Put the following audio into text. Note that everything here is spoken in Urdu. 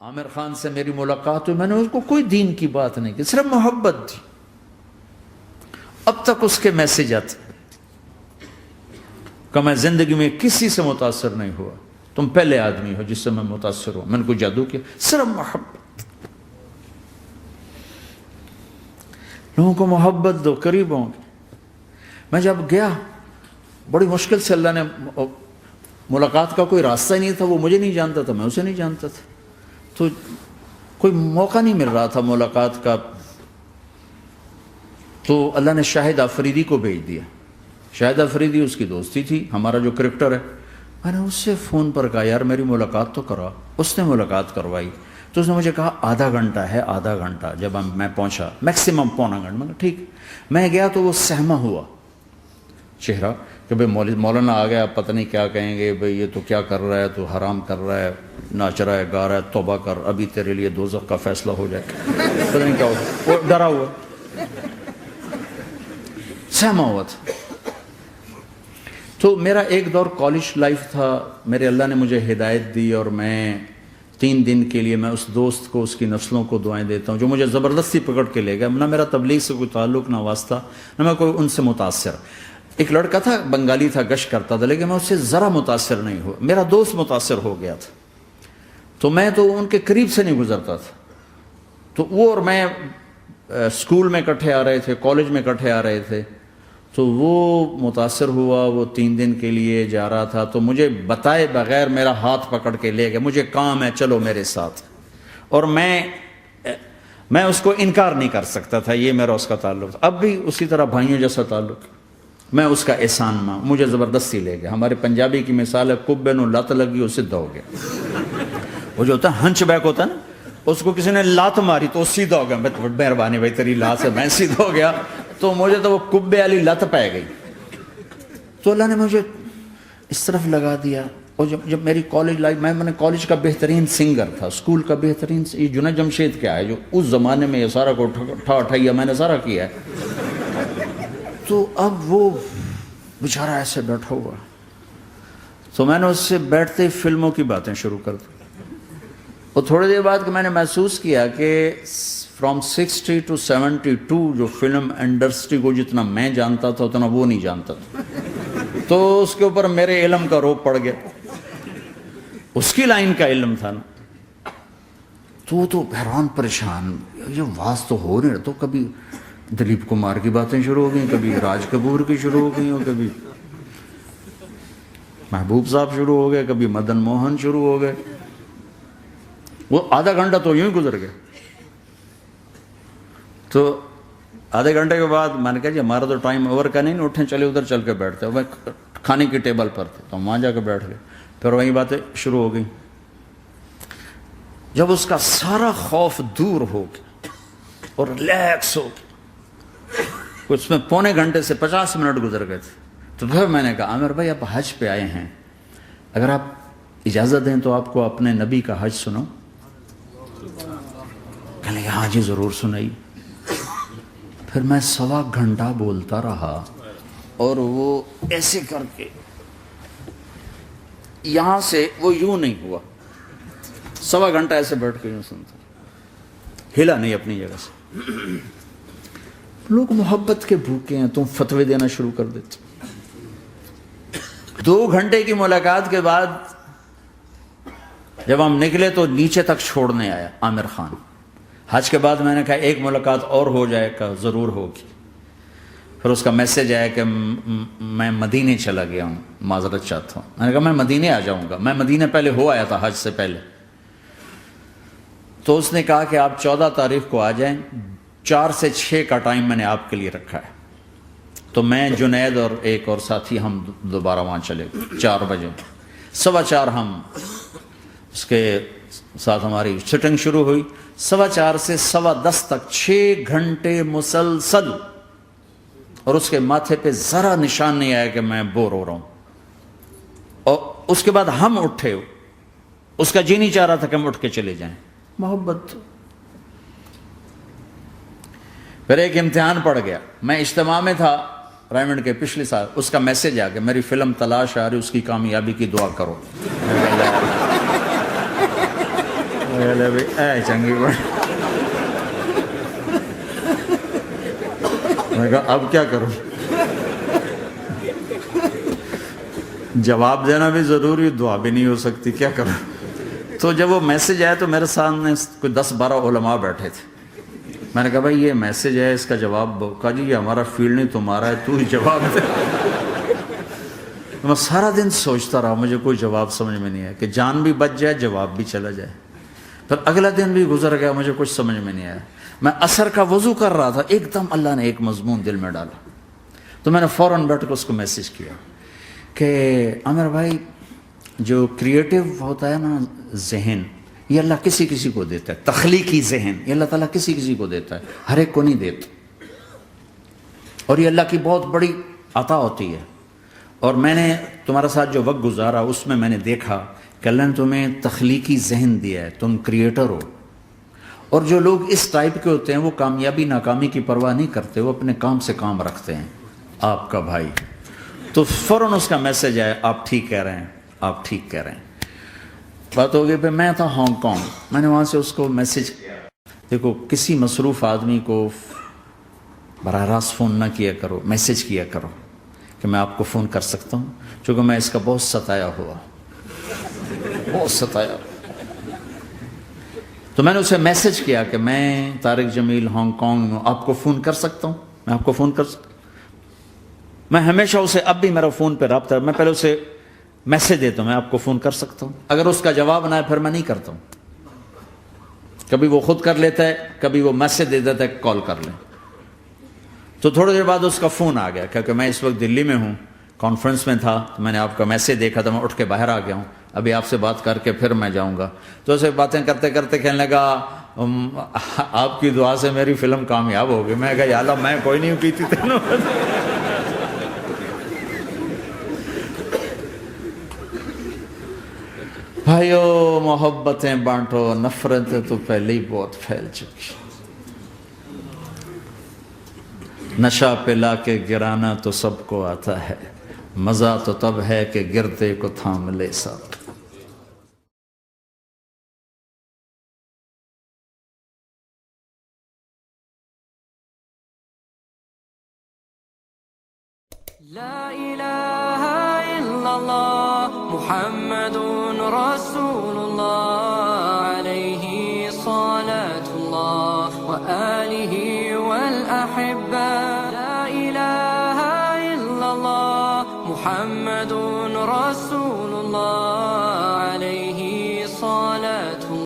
عامر خان سے میری ملاقات ہوئی، میں نے اس کو کوئی دین کی بات نہیں کی، صرف محبت تھی. اب تک اس کے میسج آتے کہ میں زندگی میں کسی سے متاثر نہیں ہوا، تم پہلے آدمی ہو جس سے میں متاثر ہوں. میں نے کوئی جادو کیا، صرف محبت. لوگوں کو محبت دو، قریب ہوں گے. میں جب گیا بڑی مشکل سے اللہ نے، ملاقات کا کوئی راستہ ہی نہیں تھا، وہ مجھے نہیں جانتا تھا، میں اسے نہیں جانتا تھا، تو کوئی موقع نہیں مل رہا تھا ملاقات کا. تو اللہ نے شاہد آفریدی کو بھیج دیا. شاہد آفریدی اس کی دوستی تھی، ہمارا جو کرکٹر ہے. میں نے اس سے فون پر کہا یار میری ملاقات تو کرا. اس نے ملاقات کروائی. تو اس نے مجھے کہا آدھا گھنٹہ ہے، آدھا گھنٹہ. جب میں پہنچا میکسیمم پونا گھنٹہ. میں کہا ٹھیک. میں گیا تو وہ سہما ہوا چہرہ کہ بھئی مولانا آ گیا، پتہ نہیں کیا کہیں گے، بھئی یہ تو کیا کر رہا ہے، تو حرام کر رہا ہے، ناچ رہا ہے، گا رہا ہے، توبہ کر، ابھی تیرے لیے دوزخ کا فیصلہ ہو جائے. پتہ نہیں کیا ہوگا. وہ ڈرا ہوا سہما ہوا تھا. تو میرا ایک دور کالج لائف تھا. میرے اللہ نے مجھے ہدایت دی اور میں 3 دن کے لیے میں اس دوست کو، اس کی نسلوں کو دعائیں دیتا ہوں جو مجھے زبردستی پکڑ کے لے گیا. نہ میرا تبلیغ سے کوئی تعلق، نہ واسطہ، نہ میں کوئی ان سے متاثر. ایک لڑکا تھا، بنگالی تھا، گشت کرتا تھا، لیکن میں اس سے ذرا متاثر نہیں ہوا. میرا دوست متاثر ہو گیا تھا، تو میں تو ان کے قریب سے نہیں گزرتا تھا. تو وہ اور میں اسکول میں اکٹھے آ رہے تھے، کالج میں اکٹھے آ رہے تھے. تو وہ متاثر ہوا، وہ 3 دن کے لیے جا رہا تھا، تو مجھے بتائے بغیر میرا ہاتھ پکڑ کے لے گیا. مجھے کام ہے، چلو میرے ساتھ. اور میں اس کو انکار نہیں کر سکتا تھا، یہ میرا اس کا تعلق تھا. اب بھی اسی طرح بھائیوں جیسا تعلق. میں اس کا احسان ماں، مجھے زبردستی لے گیا. ہمارے پنجابی کی مثال ہے، کبے نو لت لگی وہ سیدھا ہو گیا. وہ جو ہوتا ہے ہنچ بیک ہوتا ہے نا، اس کو کسی نے لات ماری تو وہ سیدھا ہو گیا. مہربانی بھائی تیری لات سے میں سیدھا ہو گیا. تو مجھے تو وہ کبے والی لت پہ گئی. تو اللہ نے مجھے اس طرف لگا دیا. اور جب میری کالج لائف، میں نے کالج کا بہترین سنگر تھا، اسکول کا بہترین. یہ جنید جمشید کیا ہے جو اس زمانے میں یہ سارا کو ٹھا میں نے سارا کیا ہے. تو اب وہ بیچارہ ایسے بیٹھا ہوا. تو میں نے اس سے بیٹھتے ہی فلموں کی باتیں شروع کر دی. اور تھوڑی دیر بعد کہ میں نے محسوس کیا کہ فرام 60 to 72 جو فلم انڈسٹری کو جتنا میں جانتا تھا اتنا وہ نہیں جانتا تھا. تو اس کے اوپر میرے علم کا روپ پڑ گیا. اس کی لائن کا علم تھا نا. تو حیران پریشان، یہ واز تو ہو نہیں. تو کبھی دلیپ کمار کی باتیں شروع ہو گئیں، کبھی راج کپور کی شروع ہو گئیں، اور کبھی محبوب صاحب شروع ہو گئے، کبھی مدن موہن شروع ہو گئے. وہ آدھا گھنٹہ تو یوں ہی گزر گیا. تو آدھے گھنٹے کے بعد میں نے کہا جی ہمارا تو ٹائم اوور کا نہیں، اٹھیں چلے ادھر چل کے بیٹھتے. وہ کھانے کی ٹیبل پر تھے تو وہاں جا کے بیٹھ گئے. پھر وہی باتیں شروع ہو گئیں. جب اس کا سارا خوف دور ہو گیا اور ریلیکس ہو گیا، اس میں پونے گھنٹے سے 50 منٹ گزر گئے تھے. تو پھر میں نے کہا عامر بھائی آپ حج پہ آئے ہیں، اگر آپ اجازت دیں تو آپ کو اپنے نبی کا حج سنو. کہنے لگے ہاں جی ضرور سنائی. پھر میں 1.25 گھنٹہ بولتا رہا اور وہ ایسے کر کے یہاں سے وہ یوں نہیں ہوا. 1.25 گھنٹہ ایسے بیٹھ کے یوں سنتا، ہلا نہیں اپنی جگہ سے. لوگ محبت کے بھوکے ہیں، تم فتوے دینا شروع کر دیتے. 2 گھنٹے کی ملاقات کے بعد جب ہم نکلے تو نیچے تک چھوڑنے آیا عامر خان. حج کے بعد میں نے کہا ایک ملاقات اور ہو جائے گا، ضرور ہوگی. پھر اس کا میسج آیا کہ میں مدینے چلا گیا ہوں، معذرت چاہتا ہوں. میں نے کہا میں مدینے آ جاؤں گا. میں مدینے پہلے ہو آیا تھا حج سے پہلے. تو اس نے کہا کہ آپ 14 تاریخ کو آ جائیں، 4 سے 6 کا ٹائم میں نے آپ کے لیے رکھا ہے. تو میں جنید اور ایک اور ساتھی ہم دوبارہ وہاں چلے. 4 بجے 4:15 ہم اس کے ساتھ ہماری سٹنگ شروع ہوئی. 4:15 سے 10:15 تک 6 گھنٹے مسلسل. اور اس کے ماتھے پہ ذرا نشان نہیں آیا کہ میں بور ہو رہا ہوں. اور اس کے بعد ہم اٹھے، اس کا جی نہیں چاہ رہا تھا کہ ہم اٹھ کے چلے جائیں. محبت. پھر ایک امتحان پڑ گیا. میں اجتماع میں تھا رائمنڈ کے پچھلے سال. اس کا میسج آ گیا میری فلم تلاش آ رہی، اس کی کامیابی کی دعا کرو. لے بھائی اے چنگی بڑی. میں کہا اب کیا کروں؟ جواب دینا بھی ضروری، دعا بھی نہیں ہو سکتی، کیا کروں؟ تو جب وہ میسج آیا تو میرے سامنے کوئی 10-12 علماء بیٹھے تھے. میں نے کہا بھائی یہ میسج ہے، اس کا جواب دو. کہا جی یہ ہمارا فیلڈ نہیں تمہارا ہے، تو ہی جواب دے. میں سارا دن سوچتا رہا، مجھے کوئی جواب سمجھ میں نہیں آیا کہ جان بھی بچ جائے، جواب بھی چلا جائے. پھر اگلا دن بھی گزر گیا، مجھے کچھ سمجھ میں نہیں آیا. میں عصر کا وضو کر رہا تھا، ایک دم اللہ نے ایک مضمون دل میں ڈالا. تو میں نے فوراً بیٹھ کے اس کو میسج کیا کہ عامر بھائی جو کریٹو ہوتا ہے نا ذہن، یہ اللہ کسی کسی کو دیتا ہے. تخلیقی ذہن یہ اللہ تعالیٰ کسی کسی کو دیتا ہے، ہر ایک کو نہیں دیتا. اور یہ اللہ کی بہت بڑی عطا ہوتی ہے. اور میں نے تمہارے ساتھ جو وقت گزارا اس میں نے دیکھا کہ اللہ نے تمہیں تخلیقی ذہن دیا ہے، تم کریٹر ہو. اور جو لوگ اس ٹائپ کے ہوتے ہیں وہ کامیابی ناکامی کی پرواہ نہیں کرتے، وہ اپنے کام سے کام رکھتے ہیں. آپ کا بھائی تو فوراً اس کا میسج آیا، آپ ٹھیک کہہ رہے ہیں، آپ ٹھیک کہہ رہے ہیں. بات ہو گئی. پھر میں تھا ہانگ کانگ، میں نے وہاں سے اس کو میسج کیا. دیکھو کسی مصروف آدمی کو براہ راست فون نہ کیا کرو، میسج کیا کرو کہ میں آپ کو فون کر سکتا ہوں، چونکہ میں اس کا بہت ستایا ہوا، بہت ستایا. تو میں نے اسے میسج کیا کہ میں طارق جمیل ہانگ کانگ میں آپ کو فون کر سکتا ہوں، میں آپ کو فون کر سکتا ہوں. میں ہمیشہ اسے، اب بھی میرا فون پہ رابطہ ہے، میں پہلے اسے میسج دیتا ہوں میں آپ کو فون کر سکتا ہوں. اگر اس کا جواب نہ ہے پھر میں نہیں کرتا ہوں. کبھی وہ خود کر لیتا ہے، کبھی وہ میسج دے دیتا ہے کال کر لیں. تو تھوڑی دیر بعد اس کا فون آ گیا کیونکہ میں اس وقت دلی میں ہوں، کانفرنس میں تھا. تو میں نے آپ کا میسج دیکھا تھا، میں اٹھ کے باہر آ گیا ہوں، ابھی آپ سے بات کر کے پھر میں جاؤں گا. تو اسے باتیں کرتے کرتے کہنے لگا آپ کی دعا سے میری فلم کامیاب ہو گئی. میں کہا یا اللہ میں کوئی نہیں کی تھی تینوں. بھائیو محبتیں بانٹو، نفرتیں تو پہلے ہی بہت پھیل چکی. نشہ پلا کے گرانا تو سب کو آتا ہے، مزہ تو تب ہے کہ گرتے کو تھام لے ساتھ. لا إله إلا الله محمد رسول الله عليه صلاة الله وآله والأحبة. لا إله إلا الله محمد رسول الله